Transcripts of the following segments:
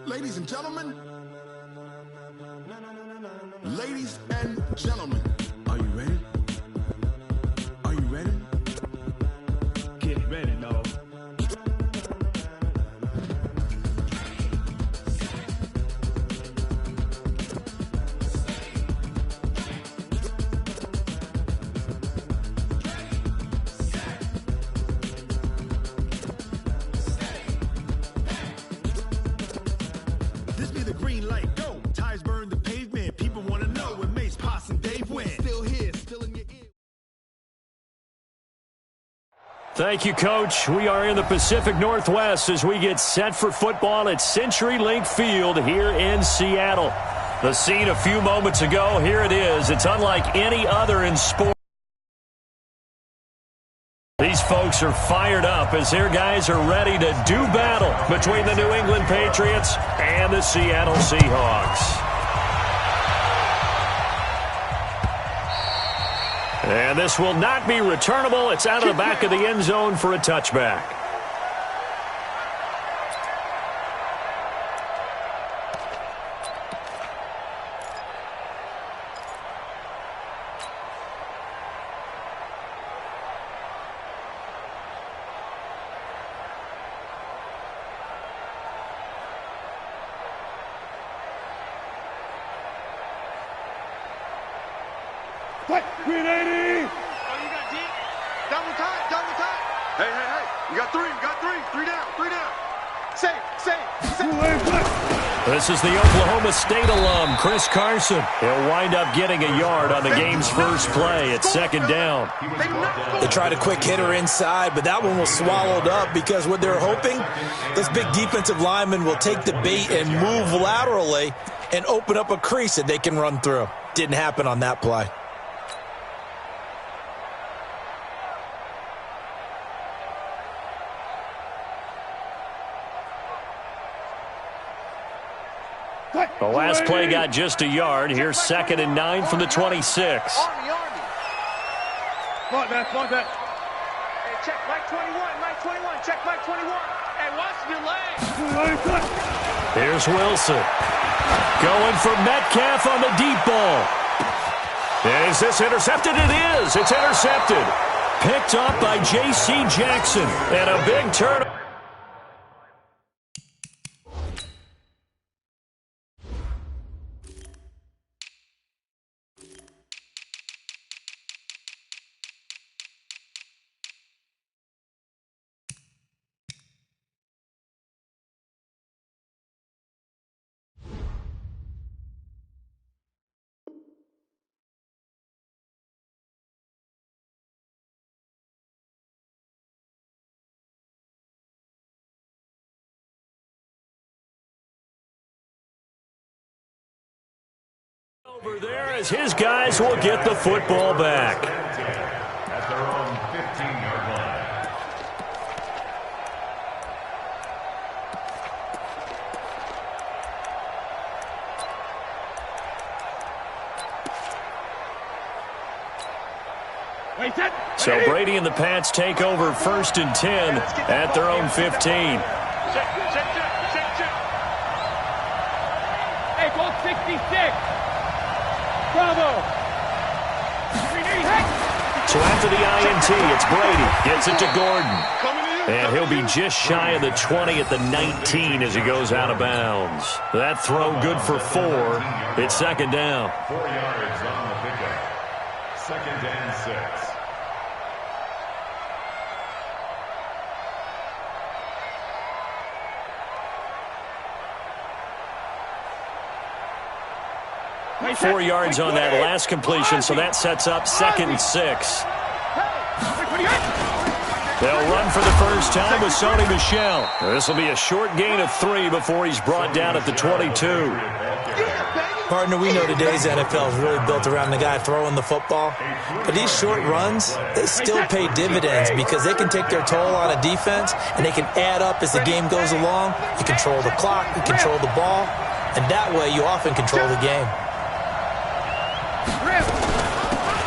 Ladies and gentlemen, ladies and gentlemen, are you ready? Are you ready? Get ready, dog. This be the green light, go. Tires burn the pavement. People want to know when Mace, Poss, and Dave win. Still here, still in your ear. Thank you, Coach. We are in the Pacific Northwest as we get set for football at CenturyLink Field here in Seattle. The scene a few moments ago, here it is. It's unlike any other in sport. These folks are fired up as their guys are ready to do battle between the New England Patriots and the Seattle Seahawks. And this will not be returnable. It's out of the back of the end zone for a touchback. Green 80! Oh, you got deep? Double time. Hey. You got three down. Safe. This is the Oklahoma State alum, Chris Carson. He'll wind up getting a yard on the game's first play at second down. They tried a quick hitter inside, but that one was swallowed up because what they're hoping, those big defensive linemen will take the bait and move laterally and open up a crease that they can run through. Didn't happen on that play. The last play got just a yard. Here's 2nd and 9 from the 26. Army. Mark that. Hey, check Mike 21. Check Mike 21. Hey, watch your leg. Here's Wilson. Going for Metcalf on the deep ball. Is this intercepted? It is. It's intercepted. Picked up by J.C. Jackson. And a big turnover. Over there as his guys will get the football back. At their own 15-yard line. So Brady and the Pats take over 1st and 10 at their own 15. Check. Hey, go 66. Bravo. So after the INT, it's Brady. Gets it to Gordon. And he'll be just shy of the 20 at the 19 as he goes out of bounds. That throw good for 4. It's 2nd down. 4 yards on the pickup. 2nd and 6. Four yards on that last completion, so that sets up 2nd and 6. They'll run for the first time with Sony Michel. This will be a short gain of 3 before he's brought down at the 22. Partner, we know today's NFL is really built around the guy throwing the football. But these short runs, they still pay dividends because they can take their toll on a defense and they can add up as the game goes along. You control the clock, you control the ball, and that way you often control the game.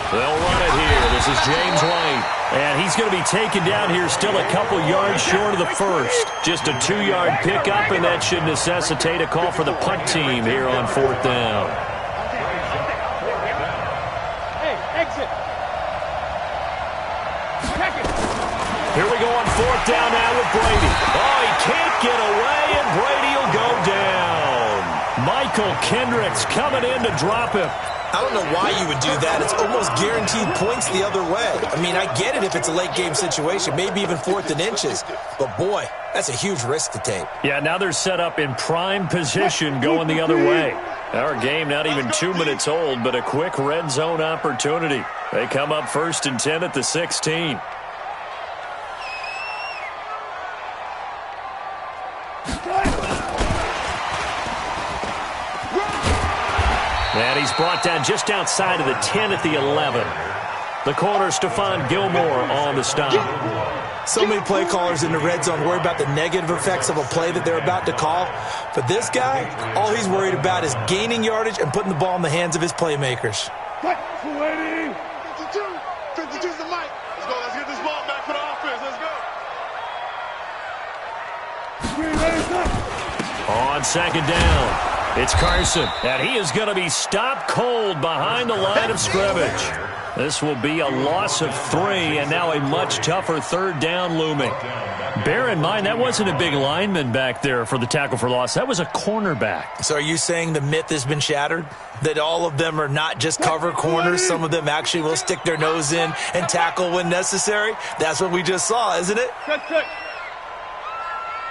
They'll run it here. This is James White. And he's going to be taken down here still a couple yards short of the first. Just a 2-yard pickup, and that should necessitate a call for the punt team here on 4th down. Hey, exit. Here we go on 4th down now with Brady. Oh, he can't get away, and Brady will go down. Michael Kendricks coming in to drop him. I don't know why you would do that. It's almost guaranteed points the other way. I mean, I get it if it's a late-game situation, maybe even 4th and inches. But, boy, that's a huge risk to take. Yeah, now they're set up in prime position going the other way. Our game not even 2 minutes old, but a quick red zone opportunity. They come up 1st and 10 at the 16. And he's brought down just outside of the 10 at the 11. The corner, Stephon Gilmore on the stop. So many play callers in the red zone worry about the negative effects of a play that they're about to call. But this guy, all he's worried about is gaining yardage and putting the ball in the hands of his playmakers. 52. 52's the mic. Let's get this ball back for the offense. Let's go. On 2nd down. It's Carson, and he is going to be stopped cold behind the line of scrimmage. This will be a loss of 3, and now a much tougher 3rd down looming. Bear in mind, that wasn't a big lineman back there for the tackle for loss. That was a cornerback. So are you saying the myth has been shattered? That all of them are not just cover corners? Some of them actually will stick their nose in and tackle when necessary? That's what we just saw, isn't it? Check.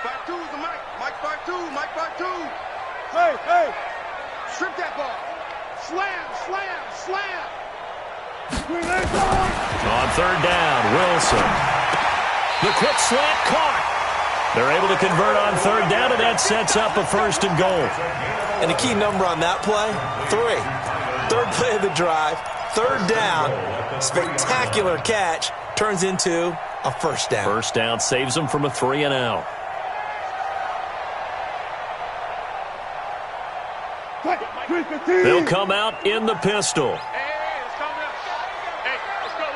52's the mic. Mike 52. Mike 52. Hey. Strip that ball. Slam. On 3rd down, Wilson. The quick slant caught. They're able to convert on 3rd down, and that sets up a 1st and goal. And the key number on that play, 3. 3rd play of the drive, 3rd down, spectacular catch, turns into a 1st down. 1st down saves them from a 3 and out. They'll come out in the pistol. Hey, let's calm down. Hey, let's go.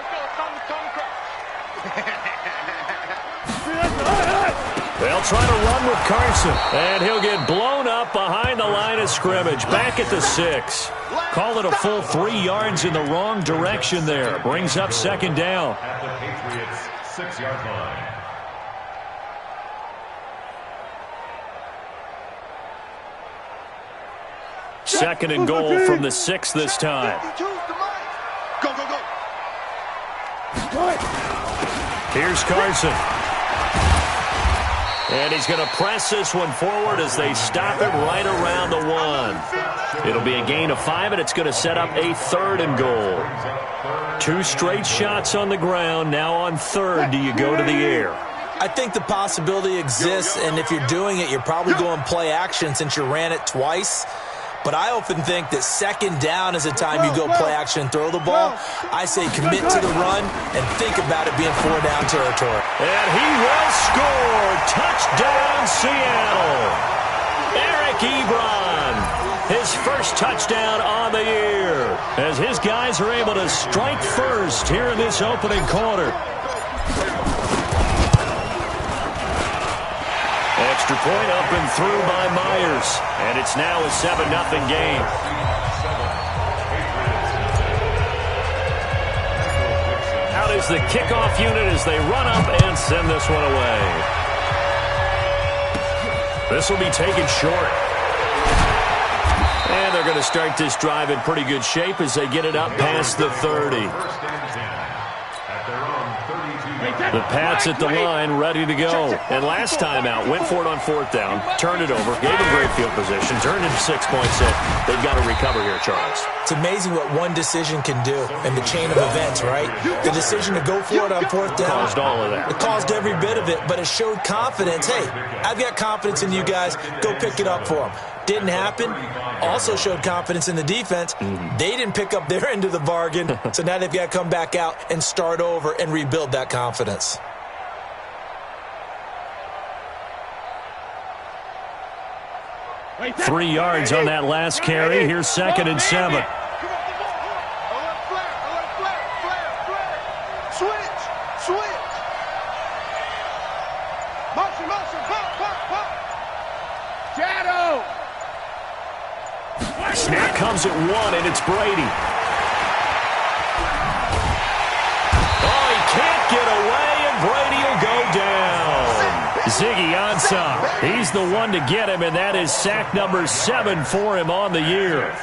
They'll try to run with Carson, and he'll get blown up behind the line of scrimmage. Back at the 6. Call it a full 3 yards in the wrong direction there. Brings up 2nd down. At the Patriots' 6-yard line. Second and goal from the 6 this time. Go. Here's Carson. And he's going to press this one forward as they stop it right around the 1. It'll be a gain of 5, and it's going to set up a 3rd and goal. 2 straight shots on the ground. Now on 3rd, do you go to the air? I think the possibility exists, and if you're doing it, you're probably going play action since you ran it twice. But I often think that 2nd down is a time you go play action and throw the ball. I say commit to the run and think about it being 4-down territory. And he will score. Touchdown, Seattle. Eric Ebron, his first touchdown on the year, as his guys are able to strike first here in this opening quarter. Extra point up and through by Myers. And it's now a 7-0 game. Out is the kickoff unit as they run up and send this one away. This will be taken short. And they're going to start this drive in pretty good shape as they get it up past the 30. The Pats at the line, ready to go. And last time out, went for it on 4th down, turned it over, gave them great field position, turned into 6 points. So they've got to recover here, Charles. It's amazing what one decision can do in the chain of events, right? The decision to go for it on 4th down. Caused all of that. It caused every bit of it, but it showed confidence. Hey, I've got confidence in you guys. Go pick it up for them. Didn't happen. Also showed confidence in the defense. They didn't pick up their end of the bargain, so now they've got to come back out and start over and rebuild that confidence. – 3 yards on that last carry. Here's 2nd and 7. comes at 1, and it's Brady. Oh, he can't get away, and Brady will go down. Ziggy Ansah, he's the one to get him, and that is sack number 7 for him on the year.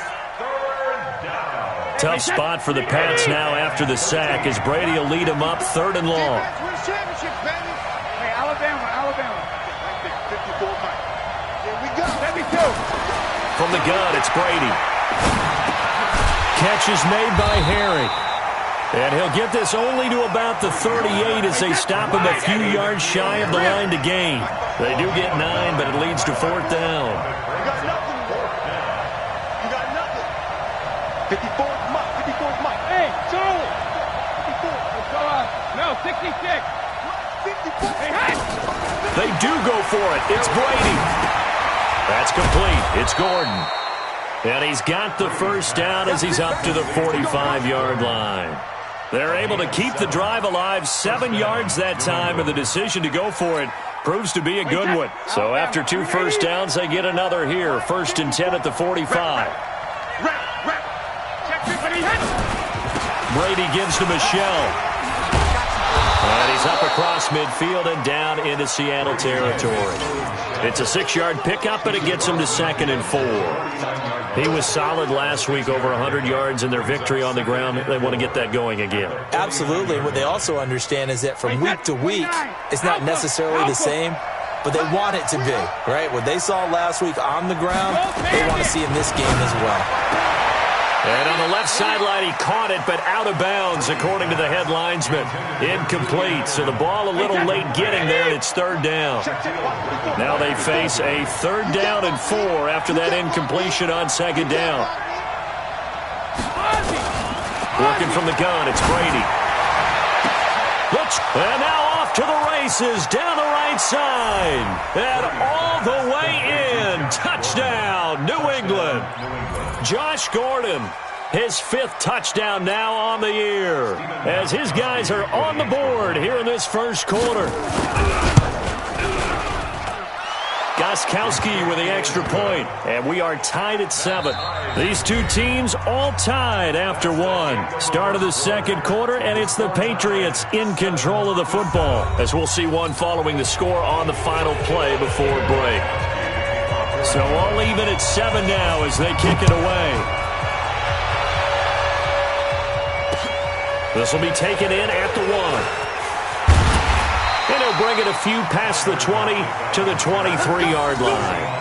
Tough spot for the Pats now after the sack as Brady will lead him up 3rd and long. Hey, Alabama. 54 Mike. Here we go. 72. From the gun, it's Brady. Catch is made by Herring. And he'll get this only to about the 38 as they stop him a few yards shy of the line to gain. They do get 9, but it leads to 4th down. You got nothing. 54th Mike. 54th Mike. Hey, Charlie. 54. No, 66. 54. Hey, hey. They do go for it. It's Brady. That's complete. It's Gordon. And he's got the first down as he's up to the 45-yard line. They're able to keep the drive alive 7 yards that time, and the decision to go for it proves to be a good one. So after 2 first downs, they get another here. 1st and 10 at the 45. Brady gives to Michelle. And he's up across midfield and down into Seattle territory. It's a 6-yard pickup, and it gets him to 2nd and 4. He was solid last week, over 100 yards in their victory on the ground. They want to get that going again. Absolutely. What they also understand is that from week to week, it's not necessarily the same, but they want it to be, right? What they saw last week on the ground, they want to see in this game as well. And on the left sideline, he caught it, but out of bounds, according to the head linesman. Incomplete, so the ball a little late getting there, and it's 3rd down. Now they face a 3rd down and 4 after that incompletion on 2nd down. Working from the gun, it's Brady. And now off to the races, down the right side. And all the way in. Touchdown, New England. Josh Gordon, his 5th touchdown now on the year, as his guys are on the board here in this first quarter. Gostkowski with the extra point, and we are tied at 7. These two teams all tied after 1. Start of the second quarter, and it's the Patriots in control of the football, as we'll see one following the score on the final play before break. So all even at 7 now as they kick it away. This will be taken in at the 1. And he'll bring it a few past the 20 to the 23-yard line.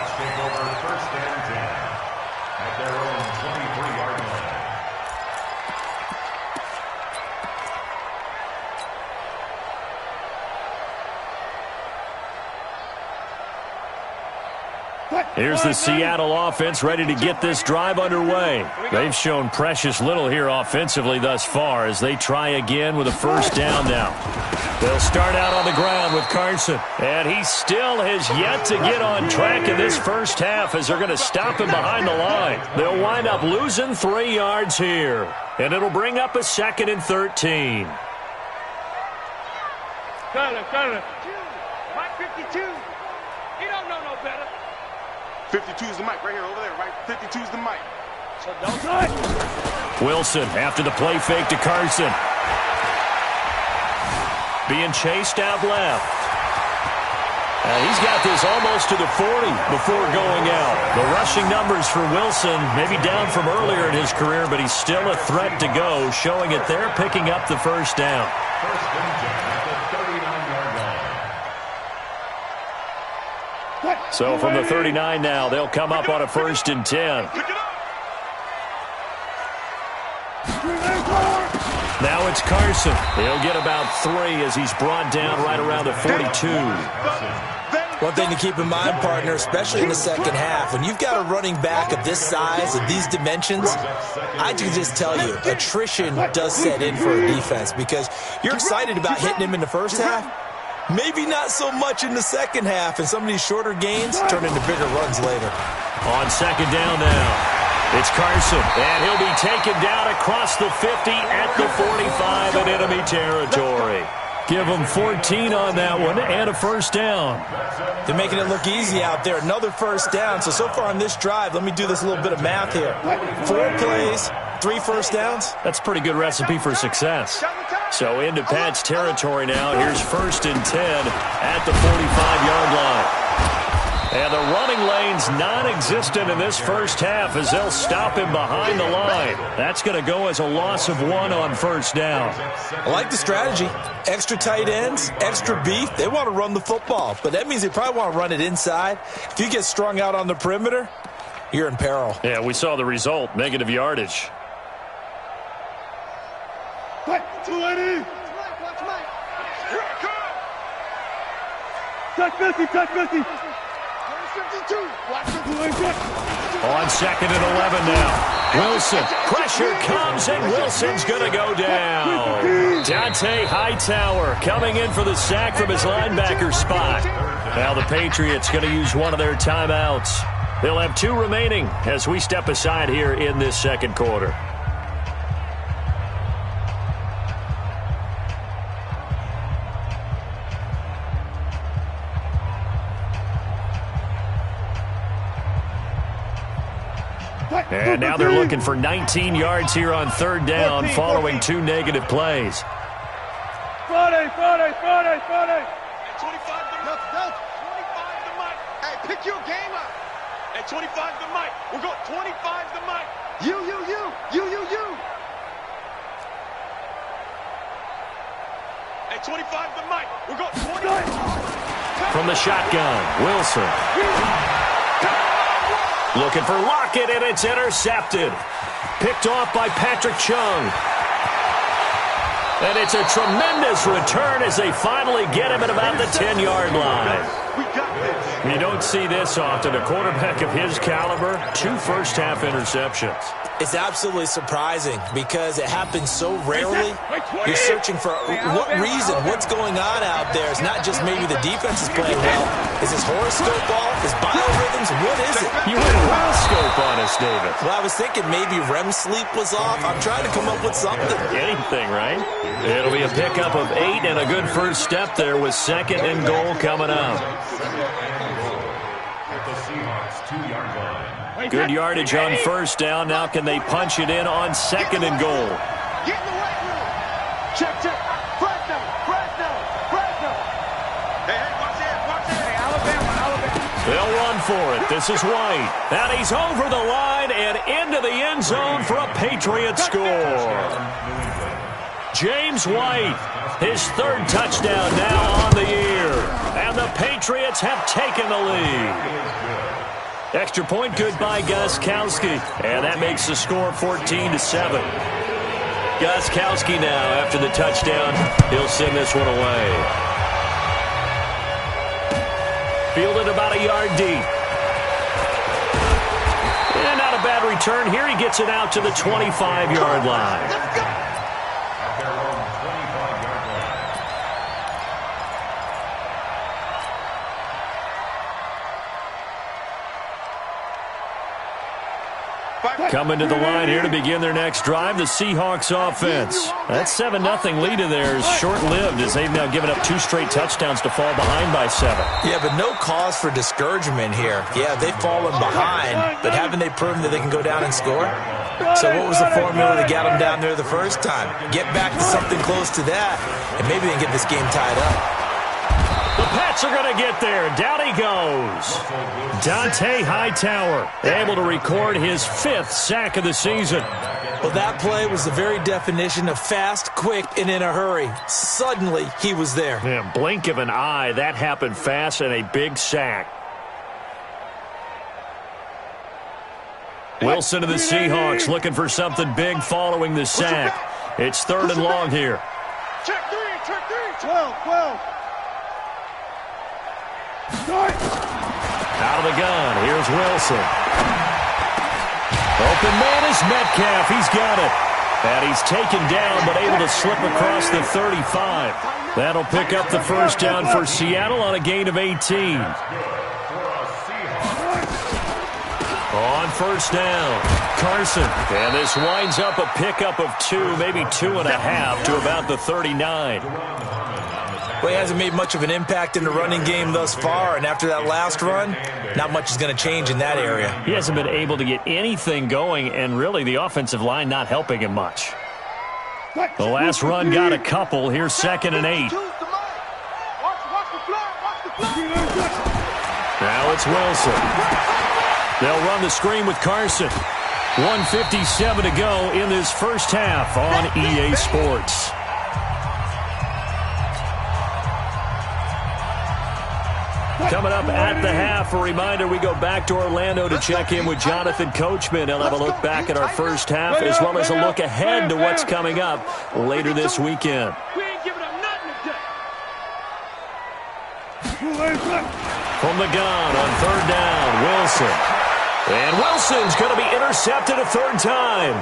Here's the Seattle offense ready to get this drive underway. They've shown precious little here offensively thus far as they try again with a 1st down now. They'll start out on the ground with Carson, and he still has yet to get on track in this first half as they're going to stop him behind the line. They'll wind up losing 3 yards here, and it'll bring up a 2nd and 13. Cut it. Mike 52. He don't know no better. 52's the mic right here, over there, right? 52's the mic. So don't touch. Wilson after the play fake to Carson. Being chased out left. He's got this almost to the 40 before going out. The rushing numbers for Wilson maybe down from earlier in his career, but he's still a threat to go, showing it there, picking up the 1st down. So from the 39 now, they'll come up on a 1st and 10. Now it's Carson. He'll get about 3 as he's brought down right around the 42. One thing to keep in mind, partner, especially in the second half, when you've got a running back of this size, of these dimensions, I can just tell you, attrition does set in for a defense because you're excited about hitting him in the first half. Maybe not so much in the second half, and some of these shorter gains turn into bigger runs later. On 2nd down now, it's Carson, and he'll be taken down across the 50 at the 45 in enemy territory. Give them 14 on that one and a first down. They're making it look easy out there. Another first down. So far on this drive, let me do this little bit of math here. 4 plays, 3 first downs. That's a pretty good recipe for success. So into Pat's territory now. Here's 1st and 10 at the 45-yard line. And the running lane's non-existent in this first half as they'll stop him behind the line. That's going to go as a loss of 1 on first down. I like the strategy. Extra tight ends, extra beef. They want to run the football, but that means they probably want to run it inside. If you get strung out on the perimeter, you're in peril. Yeah, we saw the result, negative yardage. 280. Touch 50, touch 50. 52. On 2nd and 11 now. Wilson. Pressure comes, and Wilson's going to go down. Dante Hightower coming in for the sack from his linebacker spot. Now the Patriots going to use one of their timeouts. They'll have 2 remaining as we step aside here in this second quarter. And now they're looking for 19 yards here on 3rd down following 2 negative plays. Friday. 25 the mic. Hey, pick your game up. At 25 the mic. We'll go 25 the mic. You. At 25 the mic. We'll go 20. From the shotgun, Wilson. Looking for Lockett, and it's intercepted. Picked off by Patrick Chung. And it's a tremendous return as they finally get him at about the 10-yard line. We got this. You don't see this often. A quarterback of his caliber, 2 first-half interceptions. It's absolutely surprising because it happens so rarely. You're searching for what reason, what's going on out there. It's not just maybe the defense is playing well. Is his horoscope off? His biorhythms? What is it? You went horoscope on us, David. Well, I was thinking maybe REM sleep was off. I'm trying to come up with something. Anything, right? It'll be a pickup of 8 and a good first step there with 2nd and goal coming up. Good yardage on first down. Now can they punch it in on 2nd and goal? Get in the weight room. Check. Fresno. Hey, watch it. Hey, Alabama. They'll run for it. This is White. And he's over the line and into the end zone for a Patriot score. James White, his 3rd touchdown now on the year. And the Patriots have taken the lead. Extra point good by Gostkowski. And that makes the score 14-7. Gostkowski now, after the touchdown, he'll send this one away. Fielded about a yard deep. And not a bad return here. He gets it out to the 25-yard line. Coming to the line here to begin their next drive, the Seahawks offense. That 7-0 lead in there is short-lived as they've now given up 2 straight touchdowns to fall behind by 7. Yeah, but no cause for discouragement here. Yeah, they've fallen behind, but haven't they proven that they can go down and score? So what was the formula that got them down there the first time? Get back to something close to that, and maybe they can get this game tied up. The Pats are going to get there. Down he goes. Dante Hightower able to record his 5th sack of the season. Well, that play was the very definition of fast, quick, and in a hurry. Suddenly, he was there. Yeah, blink of an eye. That happened fast and a big sack. Wilson of the Seahawks looking for something big following the sack. It's 3rd and long here. Check 3. 12. Out of the gun, here's Wilson. Open man is Metcalf, he's got it. And he's taken down, but able to slip across the 35. That'll pick up the first down for Seattle on a gain of 18. On first down, Carson. And this winds up a pickup of 2, maybe 2.5 to about the 39. Well, he hasn't made much of an impact in the running game thus far, and after that last run, not much is going to change in that area. He hasn't been able to get anything going, and really the offensive line not helping him much. The last run got a couple. Here's 2nd and 8. Now it's Wilson. They'll run the screen with Carson. 1:57 to go in this first half on EA Sports. Coming up at the half, a reminder, we go back to Orlando to check in with Jonathan Coachman. He'll have a look back at our first half as well as a look ahead to what's coming up later this weekend. We ain't giving up nothing today. From the gun on 3rd down, Wilson. And Wilson's going to be intercepted a 3rd time.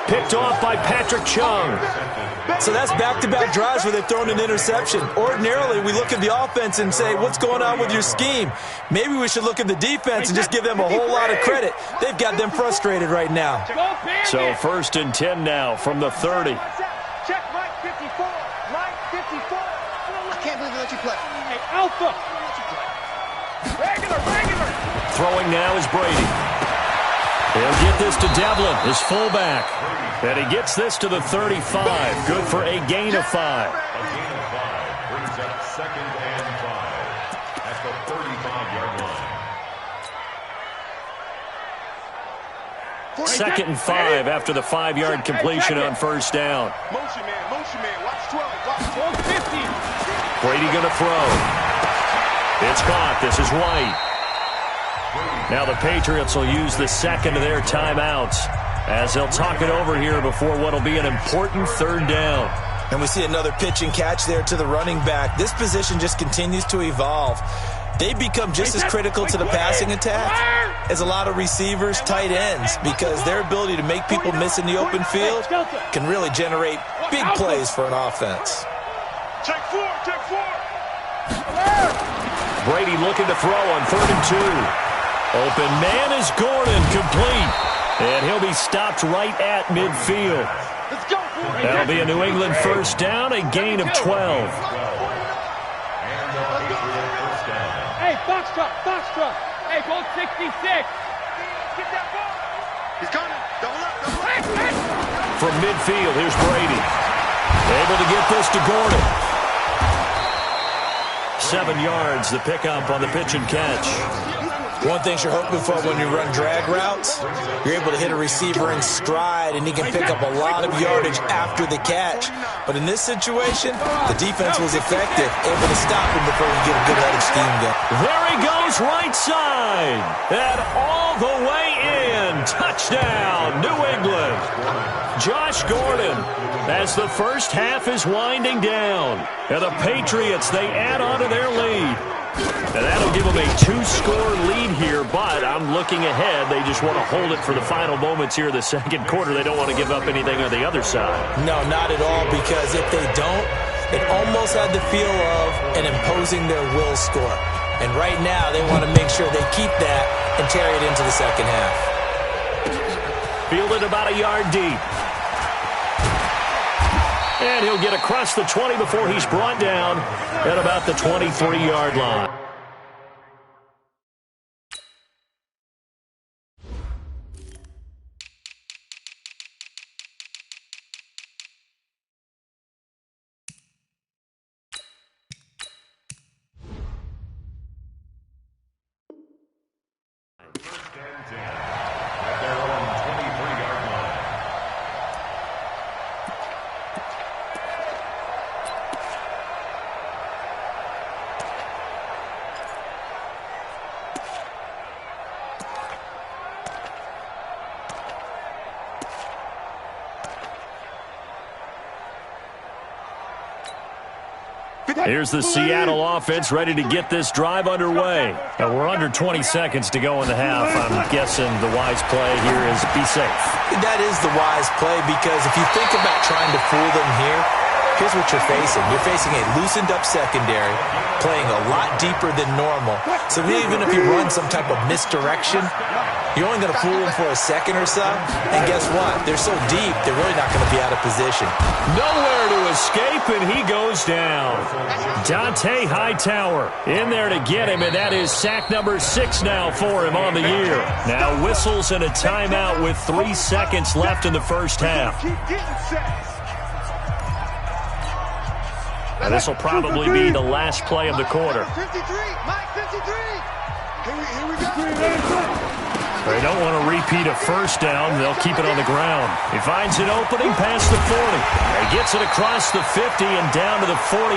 Picked off by Patrick Chung. So that's back-to-back drives where they've thrown an interception. Ordinarily, we look at the offense and say, what's going on with your scheme? Maybe we should look at the defense and just give them a whole lot of credit. They've got them frustrated right now. So 1st and 10 now from the 30. Check right 54. Right 54. I can't believe they let you play. Hey, Alpha. Regular. Throwing now is Brady. He'll get this to Devlin, his fullback. And he gets this to the 35. Good for a gain of 5. A gain of 5 brings up 2nd and 5 at the 35-yard line. 2nd and 5 after the 5-yard completion on 1st down. Motion man. Watch 12. Watch 50. Brady going to throw. It's caught. This is White. Now the Patriots will use the 2nd of their timeouts as they'll talk it over here before what will be an important 3rd down. And we see another pitch and catch there to the running back. This position just continues to evolve. They become just as critical to the passing attack as a lot of receivers, tight ends, because their ability to make people miss in the open field can really generate big plays for an offense. Check 4. Brady looking to throw on 3rd and 2. Open man is Gordon, complete. And he'll be stopped right at midfield. Let's go. That'll be a New England 1st down, a gain of 12. Hey, Foxtrot. Hey, Bolt 66. Get that ball. He's coming. Double up. From midfield, here's Brady. Able to get this to Gordon. 7 yards, the pickup on the pitch and catch. One thing you're hoping for when you run drag routes, you're able to hit a receiver in stride, and he can pick up a lot of yardage after the catch. But in this situation, the defense was effective, able to stop him before he get a good headed scheme going. There he goes, right side. And all the way in. Touchdown, New England. Josh Gordon, as the first half is winding down. And the Patriots, they add on to their lead. And that'll give them a 2-score lead here, but I'm looking ahead. They just want to hold it for the final moments here in the 2nd quarter. They don't want to give up anything on the other side. No, not at all, because if they don't, it almost had the feel of an imposing their will score. And right now, they want to make sure they keep that and carry it into the 2nd half. Fielded about a yard deep. And he'll get across the 20 before he's brought down at about the 23-yard line. Here's the Seattle offense ready to get this drive underway. We're under 20 seconds to go in the half. I'm guessing the wise play here is be safe. That is the wise play, because if you think about trying to fool them here, here's what you're facing. You're facing a loosened-up secondary, playing a lot deeper than normal. So even if you run some type of misdirection, you're only going to fool them for a second or so. And guess what? They're so deep, they're really not going to be out of position. Nowhere to escape, and he goes down. Dante Hightower in there to get him, and that is sack number 6 now for him on the year. Now whistles and a timeout with 3 seconds left in the first half. Now this will probably be the last play of the quarter. 53, Mike 53. Here we go. They don't want to repeat a first down. They'll keep it on the ground. He finds an opening past the 40. He gets it across the 50 and down to the 48.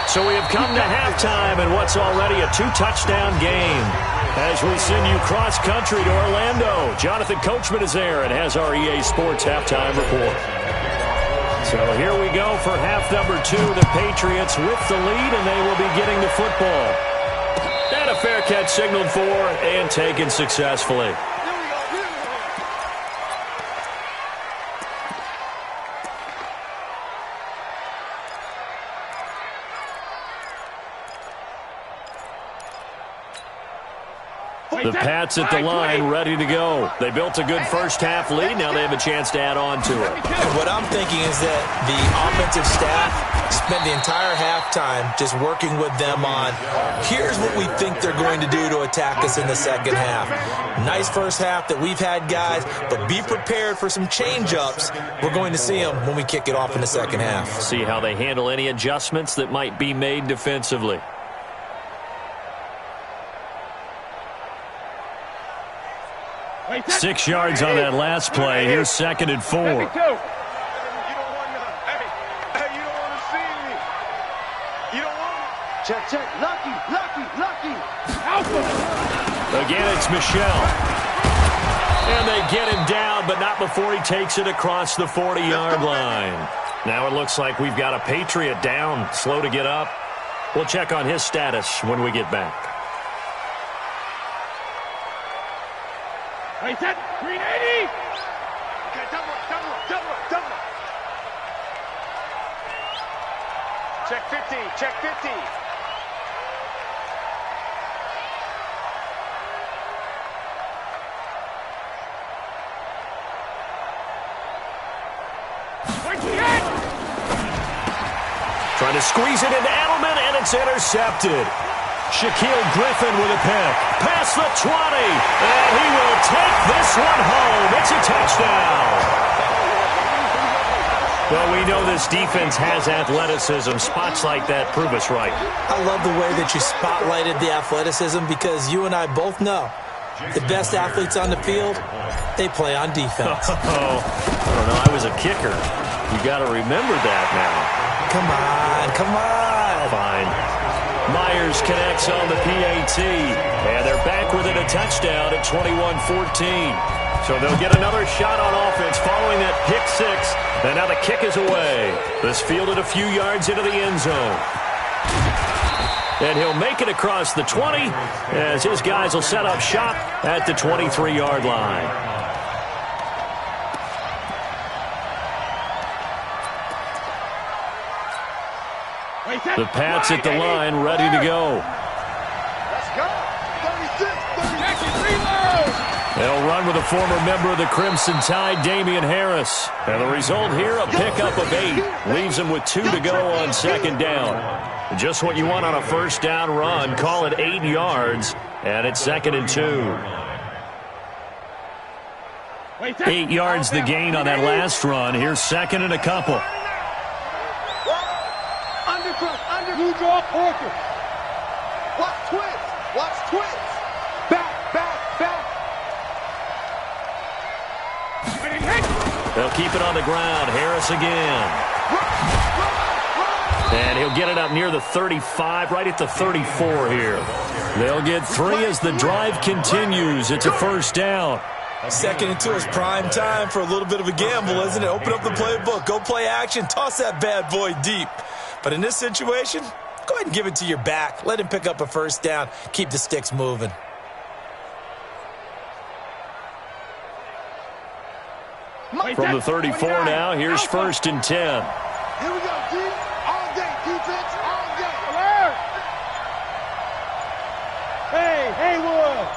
So we have come to halftime in what's already a 2-touchdown game. As we send you cross-country to Orlando, Jonathan Coachman is there and has our EA Sports halftime report. So here we go for half number 2. The Patriots with the lead, and they will be getting the football. And a fair catch signaled for and taken successfully. The Pats at the line, ready to go. They built a good first-half lead. Now they have a chance to add on to it. And what I'm thinking is that the offensive staff spent the entire halftime just working with them on, here's what we think they're going to do to attack us in the second half. Nice first half that we've had, guys, but be prepared for some change-ups. We're going to see them when we kick it off in the second half. See how they handle any adjustments that might be made defensively. Wait, 6 yards on that last play. Here's 2nd and 4. You don't want to, hey, you don't want to see me. You don't want to. Check. Lucky. Alpha. Again, it's Michel. And they get him down, but not before he takes it across the 40-yard line. Now it looks like we've got a Patriot down, slow to get up. We'll check on his status when we get back. Wait, set. 380. Okay, double. Check 50. Trying to squeeze it into Edelman, and it's intercepted. Shaquille Griffin with a pick. Past the 20. And he will take this one home. It's a touchdown. Well, we know this defense has athleticism. Spots like that prove us right. I love the way that you spotlighted the athleticism because you and I both know the best athletes on the field, they play on defense. I don't know. I was a kicker. You got to remember that now. Come on. Fine. Myers connects on the PAT, and they're back within a touchdown at 21-14. So they'll get another shot on offense following that pick 6, and now the kick is away. This fielded a few yards into the end zone. And he'll make it across the 20 as his guys will set up shop at the 23-yard line. The Pats at the line, ready to go. Let's go. 36. They'll run with a former member of the Crimson Tide, Damian Harris. And the result here, a pickup of 8. Leaves them with 2 to go on 2nd down. Just what you want on a first down run. Call it 8 yards, and it's 2nd and 2. 8 yards the gain on that last run. Here's 2nd and a couple. Blue draw Porter. Watch twins. Back. They'll keep it on the ground. Harris again. And he'll get it up near the 35, right at the 34 here. They'll get 3 as the drive continues. It's a first down. 2nd and 2 is prime time for a little bit of a gamble, isn't it? Open up the playbook. Go play action. Toss that bad boy deep. But in this situation, go ahead and give it to your back. Let him pick up a first down. Keep the sticks moving. From the 34 now, here's 1st and 10. Here we go, D. All day, defense, all day. Alert! Hey, Haywood!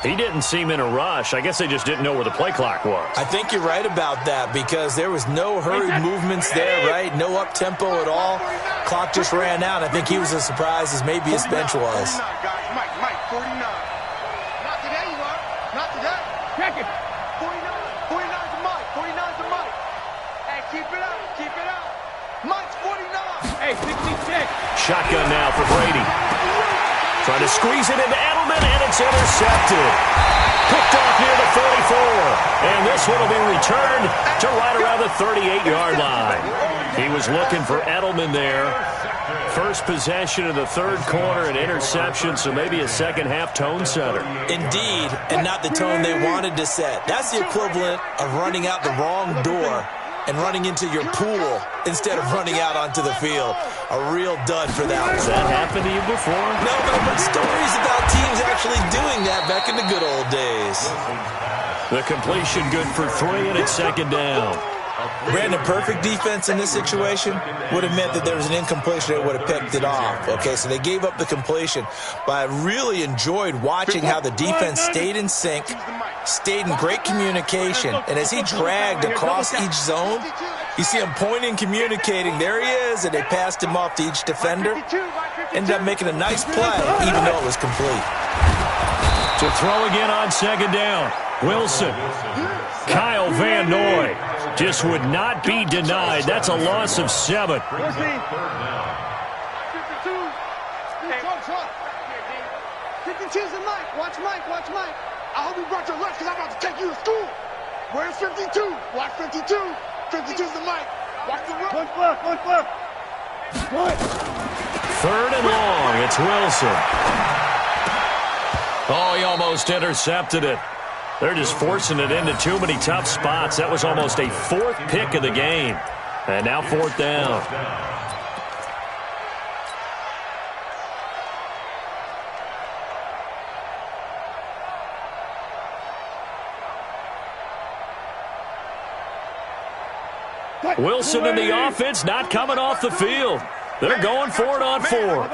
He didn't seem in a rush. I guess they just didn't know where the play clock was. I think you're right about that because there was no hurried movements there, right? No up-tempo at all. Clock just ran out. I think he was as surprised as maybe his bench was. 49, guys. Mike, 49. Not today, you are. Not today. Check it! 49 to Mike. 49 to Mike. Hey, keep it up, keep it up. Mike's 49. Hey, 66! Shotgun now for Brady. Trying to squeeze it into Edelman, and it's intercepted. Picked off near the 44. And this one will be returned to right around the 38-yard line. He was looking for Edelman there. First possession of the third quarter, an interception, so maybe a second-half tone setter. Indeed, and not the tone they wanted to set. That's the equivalent of running out the wrong door and running into your pool instead of running out onto the field. A real dud for that one. Has that happened to you before? No, but stories about teams actually doing that back in the good old days. The completion good for 3, and it's second down. Brandon, perfect defense in this situation would have meant that there was an incompletion that would have picked it off. Okay, so they gave up the completion, but I really enjoyed watching how the defense stayed in sync, stayed in great communication, and as he dragged across each zone, you see him pointing, communicating. There he is, and they passed him off to each defender. Ended up making a nice play, even though it was complete. To throw again on second down. Wilson. Kyle Van Noy just would not be denied. That's a loss of 7. 52. Hey, Trump. 52's the Mike. Watch Mike, watch Mike. I hope you brought your lunch because I'm about to take you to school. Where's 52? Watch 52. 52's the Mike. Watch the run. One flip. What? Third and long. It's Wilson. Oh, he almost intercepted it. They're just forcing it into too many tough spots. That was almost a 4th pick of the game. And now 4th down. Wilson and the offense not coming off the field. They're going for it on 4th.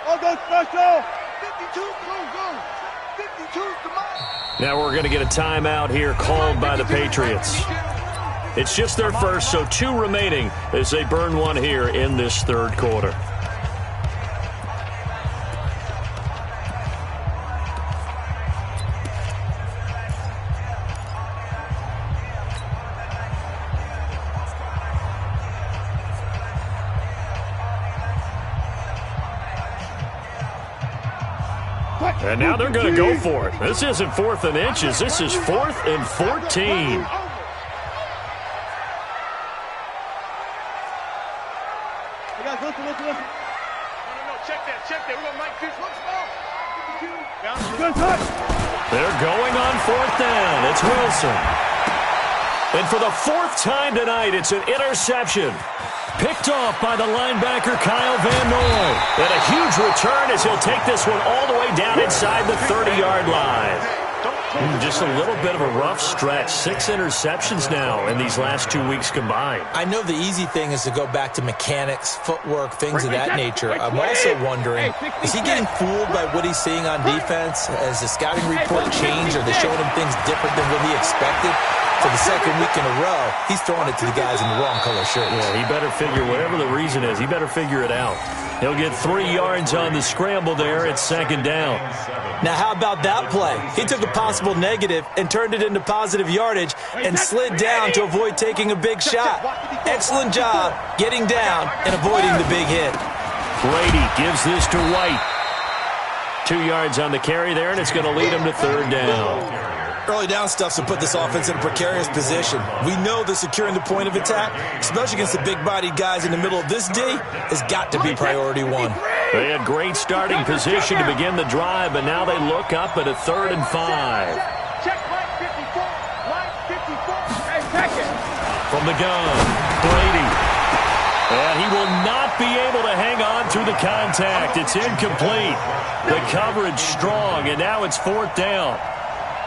I'll go special. 52, go. 52's the Mike. Now we're going to get a timeout here called by the Patriots. It's just their first, so 2 remaining as they burn one here in this third quarter. And now they're going to go for it. This isn't 4th and inches. This is 4th and 14. Hey guys, listen. No, check that. We got Mike Pierce. Let's go. 52. Good touch. They're going on 4th down. It's Wilson. And for the 4th time tonight, it's an interception. Picked off by the linebacker, Kyle Van Noy. And a huge return as he'll take this one all the way down inside the 30-yard line. Just a little bit of a rough stretch. 6 interceptions now in these last 2 weeks combined. I know the easy thing is to go back to mechanics, footwork, things of that nature. I'm also wondering, is he getting fooled by what he's seeing on defense? Has the scouting report changed? Are they showing him things different than what he expected? For the second week in a row, he's throwing it to the guys in the wrong color shirts. Yeah, he better figure, whatever the reason is, he better figure it out. He'll get 3 yards on the scramble there at second down. Now, how about that play? He took a possible negative and turned it into positive yardage and slid down to avoid taking a big shot. Excellent job getting down and avoiding the big hit. Brady gives this to White. 2 yards on the carry there, and it's going to lead him to third down. Early down stuff to put this offense in a precarious position. We know that securing the point of attack, especially against the big-bodied guys in the middle of this D, has got to be priority 1. They had great starting position to begin the drive, but now they look up at a 3rd and 5. Check Mike 54. Mike 54. Hey, check it. From the gun, Brady. And he will not be able to hang on through the contact. It's incomplete. The coverage strong, and now it's 4th down.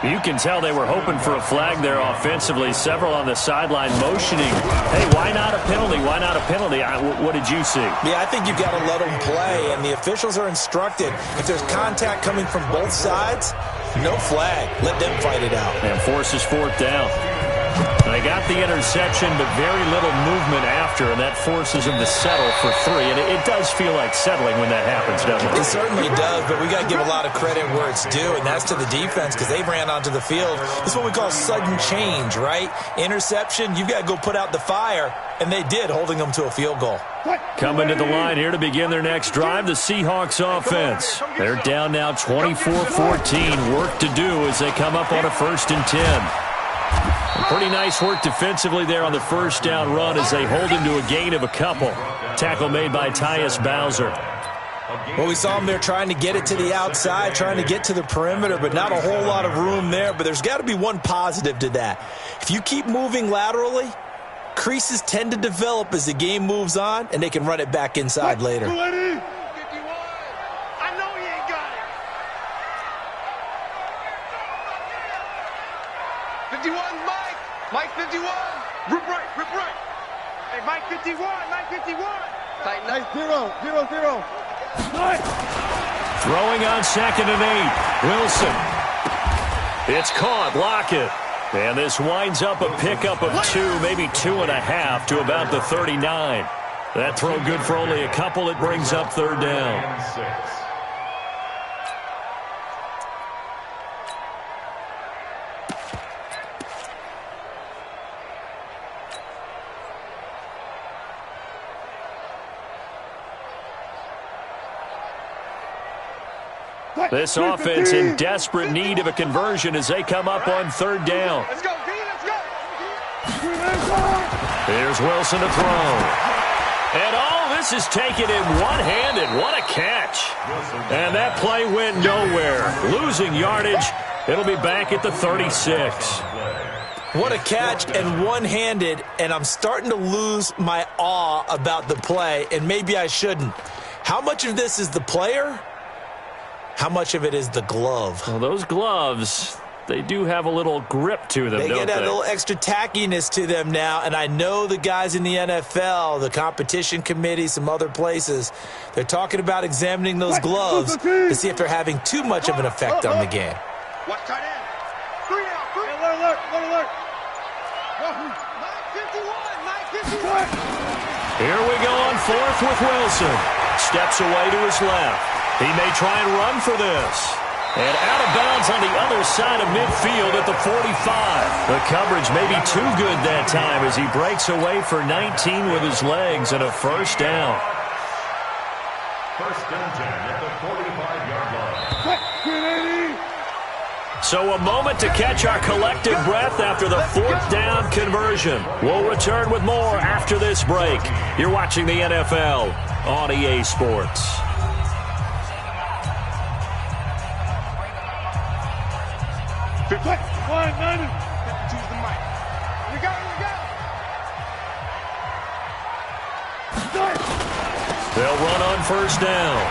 You can tell they were hoping for a flag there offensively. Several on the sideline motioning, hey, why not a penalty? Why not a penalty? What did you see? Yeah, I think you've got to let them play, and the officials are instructed. If there's contact coming from both sides, no flag. Let them fight it out. And forces fourth down. They got the interception, but very little movement after, and that forces them to settle for 3. And it does feel like settling when that happens, doesn't it? It certainly does, but we got to give a lot of credit where it's due, and that's to the defense because they ran onto the field. This is what we call sudden change, right? Interception, you've got to go put out the fire, and they did, holding them to a field goal. Coming to the line here to begin their next drive, the Seahawks offense. They're down now 24-14. Work to do as they come up on a 1st and 10. Pretty nice work defensively there on the first down run as they hold him to a gain of a couple. Tackle made by Tyus Bowser. Well, we saw them there trying to get it to the outside, trying to get to the perimeter, but not a whole lot of room there. But there's got to be one positive to that. If you keep moving laterally, creases tend to develop as the game moves on, and they can run it back inside later. 51. I know he ain't got it. 51, Mike. Mike 51. Rip right, rip right. Hey, Mike 51, Mike 51. Tighten Nice, up. 0-0-0. Throwing on 2nd and 8. Wilson. It's caught. Lockett. And this winds up a pickup of 2, maybe 2.5 to about the 39. That throw good for only a couple. It brings up 3rd down. This offense in desperate need of a conversion as they come up on 3rd down. Let's go, B, let's go. Here's Wilson to throw. And this is taken in one-handed. What a catch. And that play went nowhere. Losing yardage. It'll be back at the 36. What a catch and one-handed, and I'm starting to lose my awe about the play, and maybe I shouldn't. How much of this is the player? How much of it is the glove? Well, those gloves, they do have a little grip to them, don't they? They get that little extra tackiness to them now, and I know the guys in the NFL, the competition committee, some other places, they're talking about examining those gloves to see if they're having too much of an effect on the game. Watch tight end. 3 out, 3. Alert. Mike 51, Mike 51. Here we go on 4th with Wilson. Steps away to his left. He may try and run for this. And out of bounds on the other side of midfield at the 45. The coverage may be too good that time as he breaks away for 19 with his legs and a 1st down. 1st and 10 at the 45-yard line. So a moment to catch our collective breath after the 4th down conversion. We'll return with more after this break. You're watching the NFL on EA Sports. Choose the mic. Here we go. They'll run on 1st down.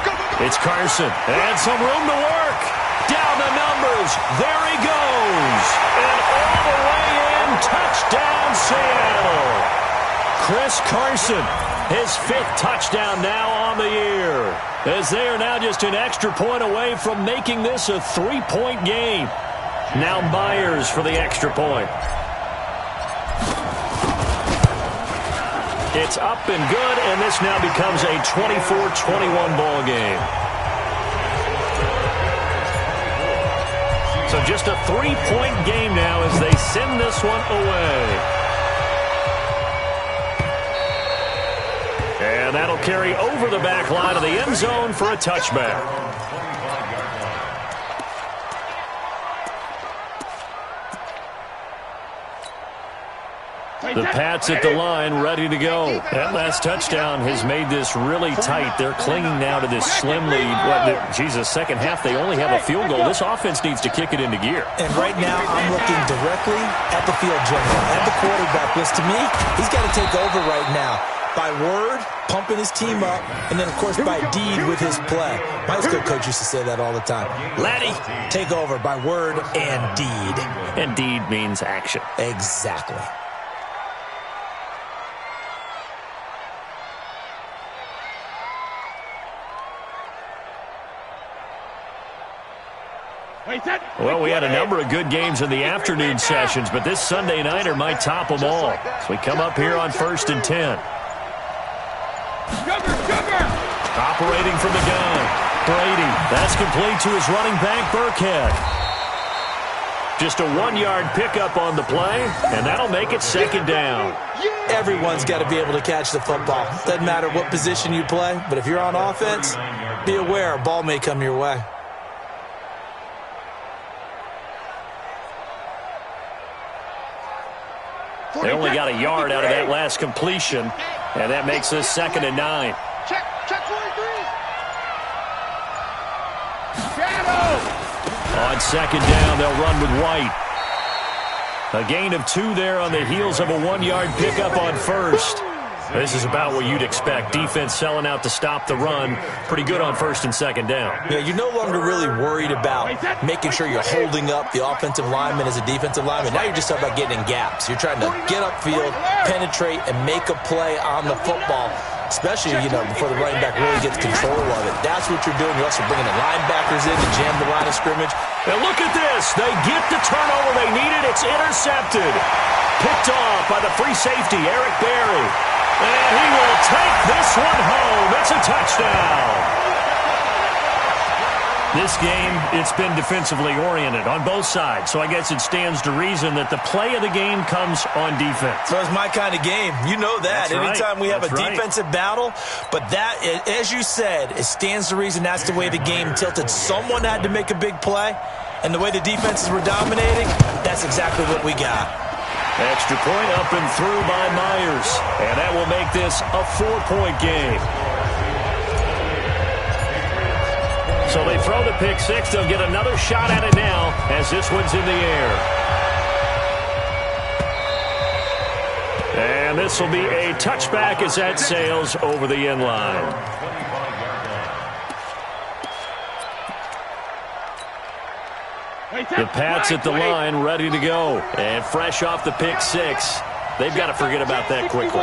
It's Carson. And some room to work. Down the numbers. There he goes. And all the way in. Touchdown, Seattle. Chris Carson, his 5th touchdown now on the year. As they are now just an extra point away from making this a 3-point game. Now Myers for the extra point. It's up and good, and this now becomes a 24-21 ball game. So just a 3-point game now as they send this one away. And that'll carry over the back line of the end zone for a touchback. The Pats at the line, ready to go. That last touchdown has made this really tight. They're clinging now to this slim lead. Second half, they only have a field goal. This offense needs to kick it into gear. And right now, I'm looking directly at the field general, at the quarterback, because to me, he's got to take over right now. By word, pumping his team up, and then, of course, by deed with his play. My high school coach used to say that all the time. Laddie, take over by word and deed. And deed means action. Exactly. Well, we had a number of good games in the afternoon sessions, but this Sunday nighter might top them all. So we come up here on 1st and 10. Operating from the gun. Brady. That's complete to his running back, Burkhead. Just a 1-yard pickup on the play, and that'll make it 2nd down. Everyone's got to be able to catch the football. Doesn't matter what position you play, but if you're on offense, be aware a ball may come your way. They only got a yard out of that last completion, and that makes this 2nd and 9. Check 43. On 2nd down, they'll run with White. A gain of 2 there on the heels of a 1-yard pickup on 1st. This is about what you'd expect. Defense selling out to stop the run. Pretty good on 1st and 2nd down. Yeah, you're no longer really worried about making sure you're holding up the offensive lineman as a defensive lineman. Now you're just talking about getting in gaps. You're trying to get upfield, penetrate, and make a play on the football, especially, before the running back really gets control of it. That's what you're doing. You're also bringing the linebackers in to jam the line of scrimmage. And look at this. They get the turnover they needed. It's intercepted. Picked off by the free safety, Eric Berry. And he will take this one home. It's a touchdown. This game, it's been defensively oriented on both sides, so I guess it stands to reason that the play of the game comes on defense. So it's my kind of game. You know that. That's Anytime we have That's a defensive battle, but that, as you said, it stands to reason that's the way the game tilted. Someone had to make a big play, and the way the defenses were dominating, that's exactly what we got. Extra point up and through by Myers, and that will make this a 4-point game. So they throw the pick six. They'll get another shot at it now as this one's in the air. And this will be a touchback as that sails over the end line. The Pats at the line, ready to go. And fresh off the pick six. They've got to forget about that quickly.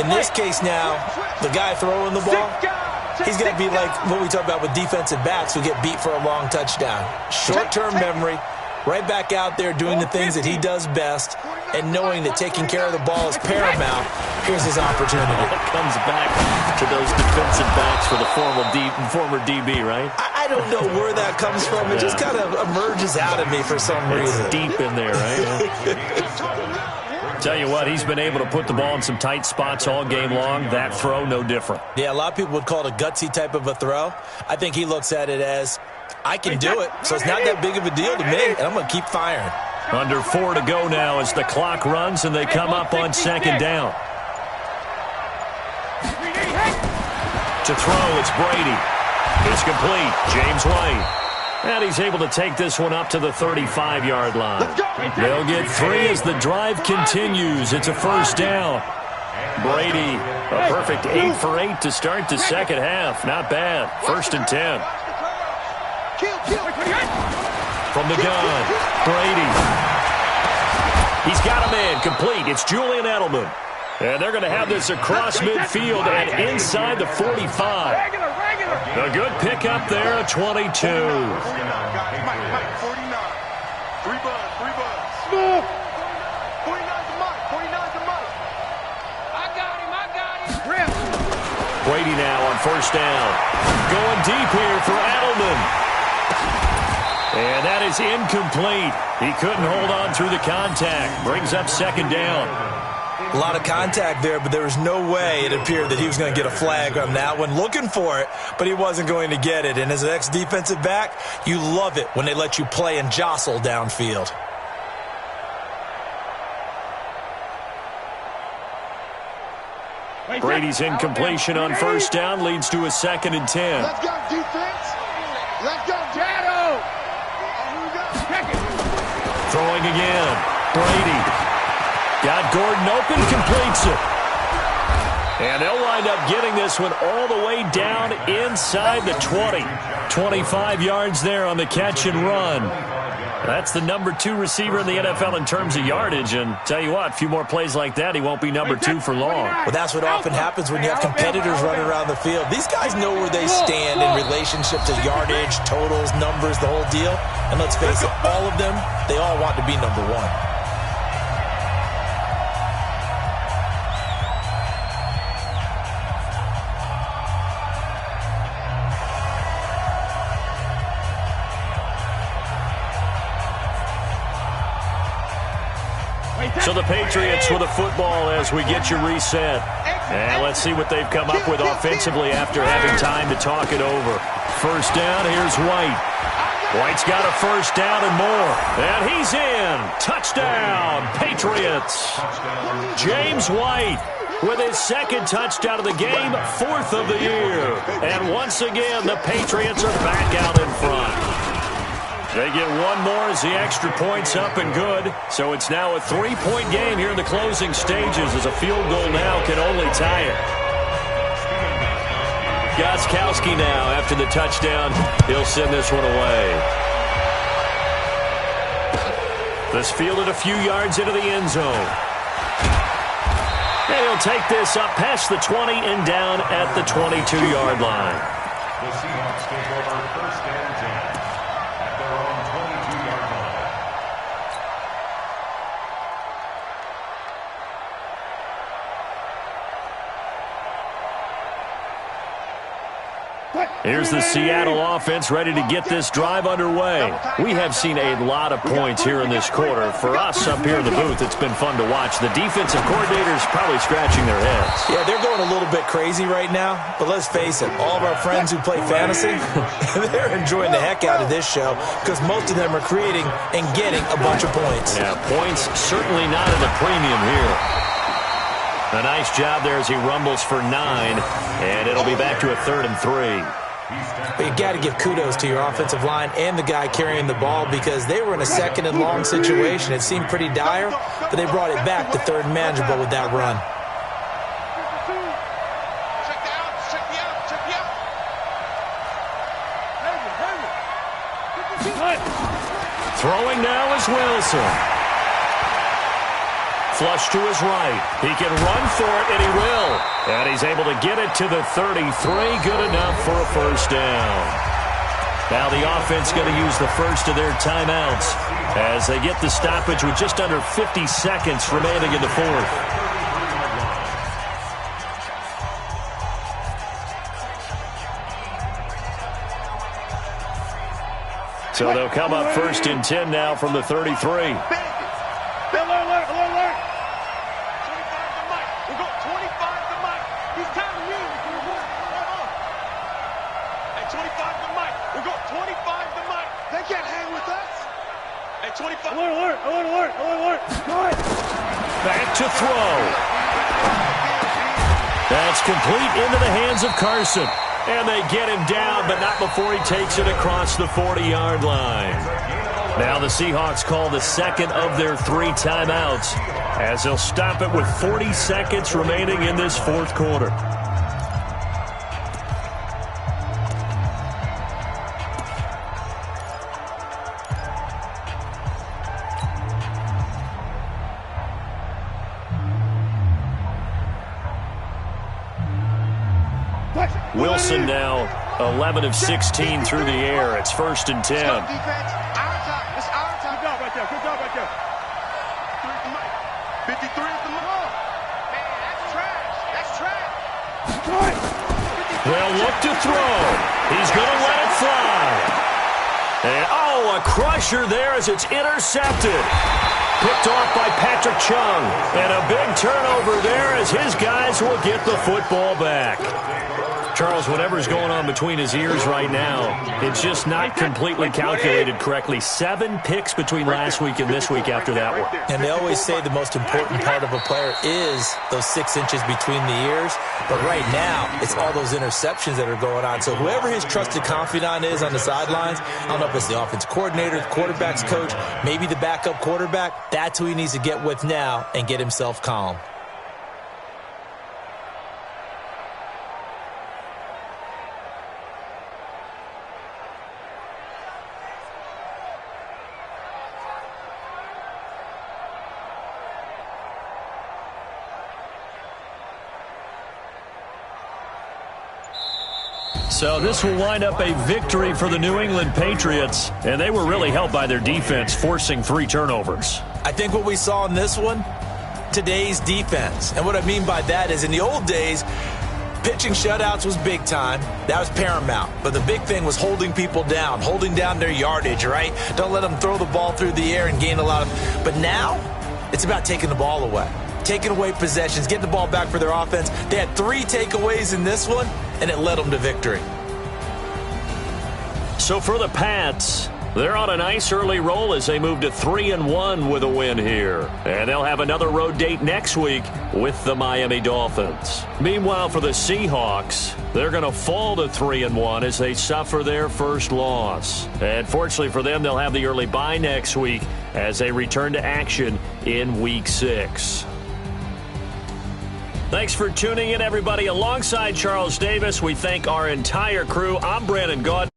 In this case now, the guy throwing the ball, he's got to be like what we talk about with defensive backs who get beat for a long touchdown. Short-term memory, right back out there doing the things that he does best, and knowing that taking care of the ball is paramount. Here's his opportunity. It comes back to those defensive backs for the former DB, right? I don't know where that comes from. It just kind of emerges out of me for some reason. It's deep in there, right? Tell you what, he's been able to put the ball in some tight spots all game long. That throw, no different. Yeah, a lot of people would call it a gutsy type of a throw. I think he looks at it as, I can do it, so it's not that big of a deal to me, and I'm going to keep firing. Under 4 to go now as the clock runs and they come up on second down. To throw, it's Brady. It's complete. James White. And he's able to take this one up to the 35-yard line. They'll get 3 as the drive continues. It's a first down. Brady, a perfect 8 for 8 to start the second half. Not bad. 1st and 10. From the gun, Brady. He's got a man complete. It's Julian Edelman. And they're going to have this across midfield and inside the 45. A good pickup there, a 22. 49. 3 bucks. 49's the mic. 49's the mic. I got him. Brady now on first down. Going deep here for Edelman. And that is incomplete. He couldn't hold on through the contact. Brings up second down. A lot of contact there, but there was no way it appeared that he was going to get a flag on that one. Looking for it, but he wasn't going to get it. And as an ex-defensive back, you love it when they let you play and jostle downfield. Brady's incompletion on first down leads to a 2nd and 10. Let's go, defense. Let's go, Jado. Throwing again. Brady. Got Gordon open, completes it. And they'll wind up getting this one all the way down inside the 20. 25 yards there on the catch and run. That's the number 2 receiver in the NFL in terms of yardage. And tell you what, a few more plays like that, he won't be number 2 for long. Well, that's what often happens when you have competitors running around the field. These guys know where they stand in relationship to yardage, totals, numbers, the whole deal. And let's face it, all of them, they all want to be number 1. So the Patriots with a football as we get you reset. And let's see what they've come up with offensively after having time to talk it over. First down, here's White. White's got a first down and more. And he's in. Touchdown, Patriots. James White with his second touchdown of the game, 4th of the year. And once again, the Patriots are back out in front. They get one more as the extra point's up and good. So it's now a 3-point game here in the closing stages as a field goal now can only tie it. Gostkowski now after the touchdown. He'll send this one away. This fielded a few yards into the end zone. And he'll take this up past the 20 and down at the 22-yard line. The Seahawks take over first and 10 at their own 22-yard line. Here's the Seattle offense ready to get this drive underway. We have seen a lot of points here in this quarter. For us up here in the booth, it's been fun to watch. The defensive coordinators probably scratching their heads. Yeah, they're going a little bit crazy right now. But let's face it, all of our friends who play fantasy, they're enjoying the heck out of this show because most of them are creating and getting a bunch of points. Yeah, points certainly not at a premium here. A nice job there as he rumbles for 9, and it'll be back to a 3rd and 3. But you got to give kudos to your offensive line and the guy carrying the ball because they were in a 2nd and long situation. It seemed pretty dire, but they brought it back to 3rd and manageable with that run. Throwing now is Wilson. Flush to his right. He can run for it, and he will. And he's able to get it to the 33. Good enough for a first down. Now the offense going to use the first of their timeouts as they get the stoppage with just under 50 seconds remaining in the 4th. So they'll come up 1st and 10 now from the 33. Back to throw. That's complete into the hands of Carson. And they get him down, but not before he takes it across the 40-yard line. Now the Seahawks call the 2nd of their 3 timeouts as they'll stop it with 40 seconds remaining in this 4th quarter. Wilson now 11 of 16 through the air. It's 1st and 10. Defense, our time. It's our time. Good job right there. Good job right there. 53 is the ball. Man, that's trash. That's trash. They'll look to throw. He's going to let it fly. And, a crusher there as it's intercepted. Picked off by Patrick Chung. And a big turnover there as his guys will get the football back. Charles, whatever's going on between his ears right now, it's just not completely calculated correctly. 7 picks between last week and this week after that one. And they always say the most important part of a player is those 6 inches between the ears. But right now, it's all those interceptions that are going on. So whoever his trusted confidant is on the sidelines, I don't know if it's the offense coordinator, the quarterback's coach, maybe the backup quarterback, that's who he needs to get with now and get himself calm. So this will wind up a victory for the New England Patriots, and they were really helped by their defense, forcing 3 turnovers. I think what we saw in this one, today's defense. And what I mean by that is in the old days, pitching shutouts was big time. That was paramount. But the big thing was holding people down, holding down their yardage, right? Don't let them throw the ball through the air and gain a lot of... But now, it's about taking the ball away. Taking away possessions, getting the ball back for their offense. They had 3 takeaways in this one, and it led them to victory. So for the Pats, they're on a nice early roll as they move to 3-1 with a win here. And they'll have another road date next week with the Miami Dolphins. Meanwhile, for the Seahawks, they're going to fall to 3-1 as they suffer their first loss. And fortunately for them, they'll have the early bye next week as they return to action in Week 6. Thanks for tuning in, everybody. Alongside Charles Davis, we thank our entire crew. I'm Brandon Gaud.